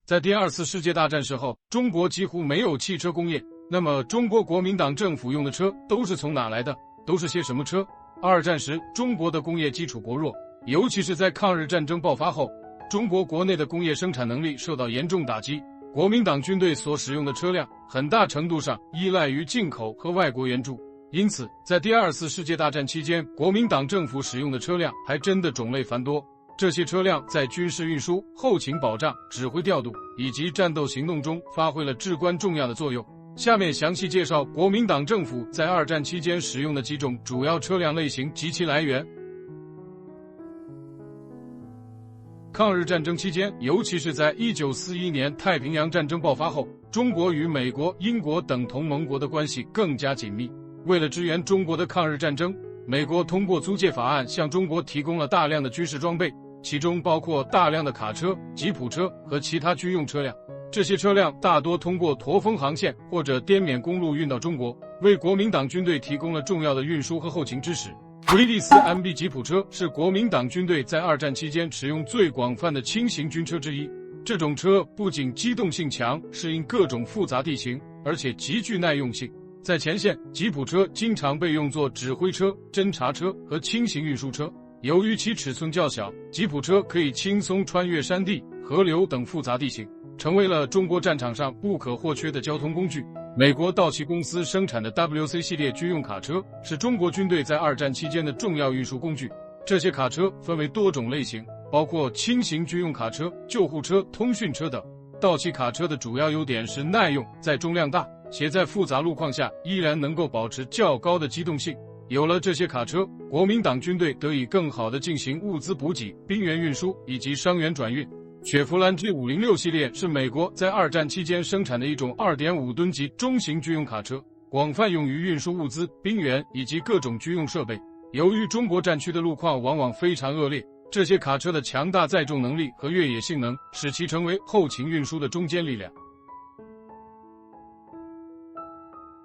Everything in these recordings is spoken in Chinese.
在第二次世界大战时候，中国几乎没有汽车工业，那么中国国民党政府用的车都是从哪来的？都是些什么车？二战时，中国的工业基础薄弱，尤其是在抗日战争爆发后，中国国内的工业生产能力受到严重打击。国民党军队所使用的车辆很大程度上依赖于进口和外国援助，因此在第二次世界大战期间，国民党政府使用的车辆还真的种类繁多。这些车辆在军事运输、后勤保障、指挥调度以及战斗行动中发挥了至关重要的作用。下面详细介绍国民党政府在二战期间使用的几种主要车辆类型及其来源。抗日战争期间，尤其是在1941年太平洋战争爆发后，中国与美国、英国等同盟国的关系更加紧密。为了支援中国的抗日战争，美国通过租借法案向中国提供了大量的军事装备，其中包括大量的卡车、吉普车和其他军用车辆。这些车辆大多通过驼峰航线或者滇缅公路运到中国，为国民党军队提供了重要的运输和后勤支持。普利利斯 MB 吉普车是国民党军队在二战期间使用最广泛的轻型军车之一。这种车不仅机动性强，适应各种复杂地形，而且极具耐用性。在前线，吉普车经常被用作指挥车、侦察车和轻型运输车。由于其尺寸较小，吉普车可以轻松穿越山地、河流等复杂地形，成为了中国战场上不可或缺的交通工具。美国道奇公司生产的 WC 系列军用卡车是中国军队在二战期间的重要运输工具。这些卡车分为多种类型，包括轻型军用卡车、救护车、通讯车等。道奇卡车的主要优点是耐用、载重量大，且在复杂路况下依然能够保持较高的机动性。有了这些卡车，国民党军队得以更好地进行物资补给、兵员运输以及伤员转运。雪佛兰 G506 系列是美国在二战期间生产的一种 2.5 吨级中型军用卡车，广泛用于运输物资、兵员以及各种军用设备。由于中国战区的路况往往非常恶劣，这些卡车的强大载重能力和越野性能使其成为后勤运输的中坚力量。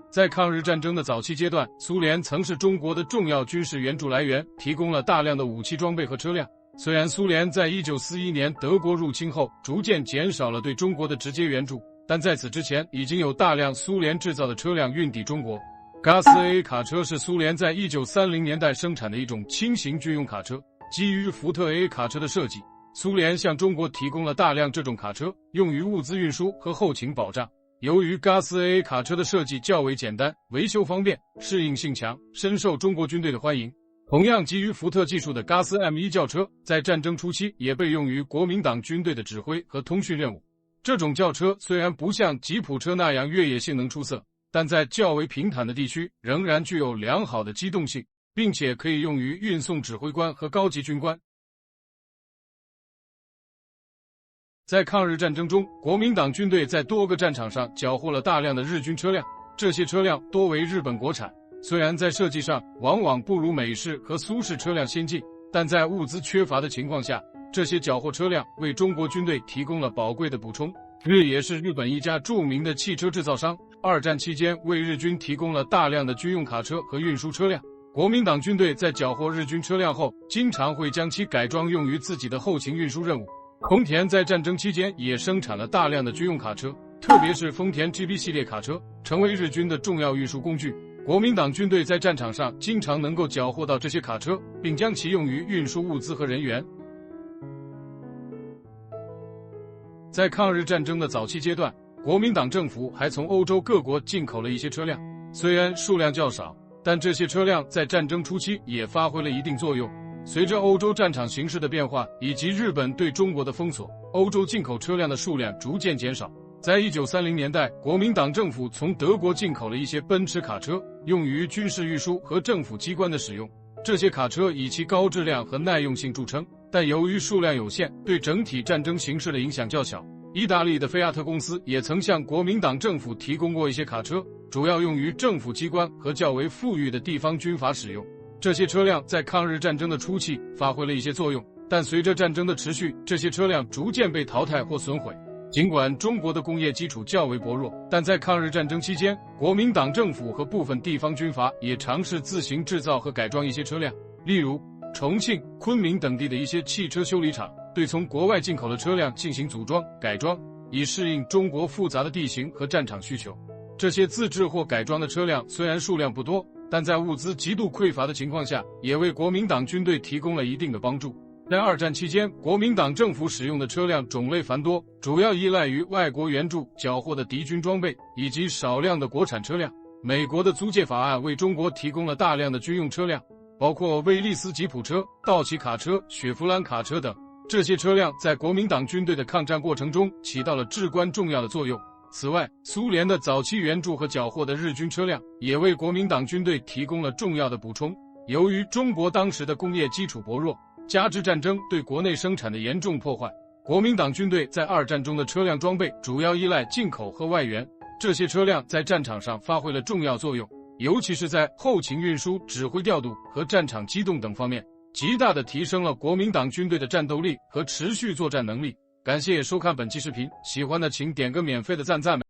在抗日战争的早期阶段，苏联曾是中国的重要军事援助来源，提供了大量的武器装备和车辆。虽然苏联在1941年德国入侵后逐渐减少了对中国的直接援助，但在此之前已经有大量苏联制造的车辆运抵中国。嘎斯 AA 卡车是苏联在1930年代生产的一种轻型军用卡车，基于福特 AA 卡车的设计，苏联向中国提供了大量这种卡车，用于物资运输和后勤保障。由于嘎斯 AA 卡车的设计较为简单，维修方便，适应性强，深受中国军队的欢迎。同样基于福特技术的嘎斯 M1 轿车在战争初期也被用于国民党军队的指挥和通讯任务。这种轿车虽然不像吉普车那样越野性能出色，但在较为平坦的地区仍然具有良好的机动性，并且可以用于运送指挥官和高级军官。在抗日战争中，国民党军队在多个战场上缴获了大量的日军车辆，这些车辆多为日本国产。虽然在设计上往往不如美式和苏式车辆先进，但在物资缺乏的情况下，这些缴获车辆为中国军队提供了宝贵的补充。日野是日本一家著名的汽车制造商，二战期间为日军提供了大量的军用卡车和运输车辆。国民党军队在缴获日军车辆后，经常会将其改装用于自己的后勤运输任务。丰田在战争期间也生产了大量的军用卡车，特别是丰田 GB 系列卡车，成为日军的重要运输工具。国民党军队在战场上经常能够缴获到这些卡车，并将其用于运输物资和人员。在抗日战争的早期阶段，国民党政府还从欧洲各国进口了一些车辆，虽然数量较少，但这些车辆在战争初期也发挥了一定作用。随着欧洲战场形势的变化以及日本对中国的封锁，欧洲进口车辆的数量逐渐减少。在1930年代，国民党政府从德国进口了一些奔驰卡车，用于军事运输和政府机关的使用。这些卡车以其高质量和耐用性著称，但由于数量有限，对整体战争形势的影响较小。意大利的菲亚特公司也曾向国民党政府提供过一些卡车，主要用于政府机关和较为富裕的地方军阀使用。这些车辆在抗日战争的初期发挥了一些作用，但随着战争的持续，这些车辆逐渐被淘汰或损毁。尽管中国的工业基础较为薄弱，但在抗日战争期间，国民党政府和部分地方军阀也尝试自行制造和改装一些车辆。例如，重庆、昆明等地的一些汽车修理厂对从国外进口的车辆进行组装、改装，以适应中国复杂的地形和战场需求。这些自制或改装的车辆虽然数量不多，但在物资极度匮乏的情况下，也为国民党军队提供了一定的帮助。在二战期间，国民党政府使用的车辆种类繁多，主要依赖于外国援助缴获的敌军装备以及少量的国产车辆。美国的租借法案为中国提供了大量的军用车辆，包括威利斯吉普车、道奇卡车、雪佛兰卡车等。这些车辆在国民党军队的抗战过程中起到了至关重要的作用。此外，苏联的早期援助和缴获的日军车辆也为国民党军队提供了重要的补充。由于中国当时的工业基础薄弱，加之战争对国内生产的严重破坏，国民党军队在二战中的车辆装备主要依赖进口和外援。这些车辆在战场上发挥了重要作用，尤其是在后勤运输、指挥调度和战场机动等方面，极大地提升了国民党军队的战斗力和持续作战能力。感谢收看本期视频，喜欢的请点个免费的赞赞。